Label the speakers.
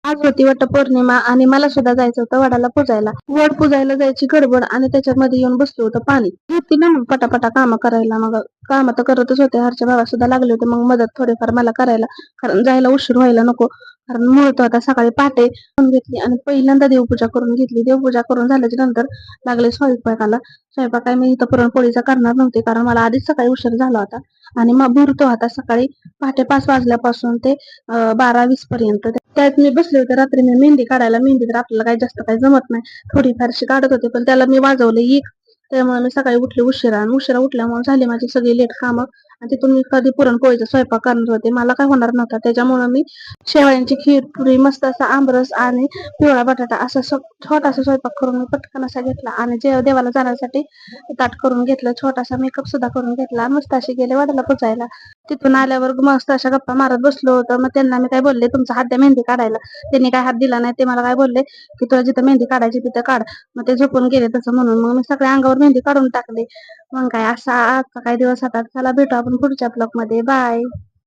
Speaker 1: आज होती वटपौर्णिमा आणि मला सुद्धा जायचं होतं वडाला पूजायला. वड पूजायला जायची गडबड आणि त्याच्यामध्ये येऊन बसलो होतं पाणी. होती ना मग पटापटा काम करायला. मग काम तर करतच होते. हरच्या भावा सुद्धा लागले होते मग मदत थोडीफार मला करायला. कारण जायला उशीर व्हायला नको. कारण मुहूर्त होता सकाळी पहाटे घेतली आणि पहिल्यांदा देवपूजा करून घेतली. देवपूजा करून झाल्याच्या नंतर लागले स्वयंपाकाला. स्वयंपाक काय मी इथं पुरणपोळीचा करणार नव्हते कारण मला आधीच सकाळी उशीर झाला होता. आणि मग मुहूर्त होता सकाळी पहाटे 5 वाजल्यापासून ते 12:20 पर्यंत. त्यात मी बसले होते रात्री मी मेहंदी काढायला. मेहंदी तर आपल्याला काही जास्त काही जमत नाही. थोडीफारशी काढत होते पण त्याला मी वाजवले एक. त्यामुळे मी सकाळी उठले उशिरा आणि उशिरा उठल्यामुळे झाली माझी सगळी लेट कामं. आणि तिथून मी कधी पुरणपोळीचा स्वयंपाक करणार होते. मला काय होणार नव्हता. त्याच्यामुळे मी शेवयांची खीर, पुरी, मस्त असा आमरस आणि पिवळा बटाटा असा छोटासा स्वयंपाक करून मी पटकन असा घेतला आणि देवाला जाण्यासाठी ताट करून घेतलं. छोटासा मेकअप सुद्धा करून घेतला. मस्त अशी गेले वडाला पुजायला. तिथून आल्यावर मस्त अशा गप्पा मारत बसलो होतो. मग त्यांना मी काय बोलले, तुमचा हात द्या मेहंदी काढायला. त्यांनी काय हात दिला नाही. ते मला काय बोलले की तुला जिथं मेहंदी काढायची तिथं काढ. मग ते झोपून गेले तसं म्हणून मग मी सगळ्या अंगावर मेहंदी काढून टाकली. मग काय असा आजचा काही दिवस होता. चला भेटू आपण पुढच्या ब्लॉग मध्ये. बाय.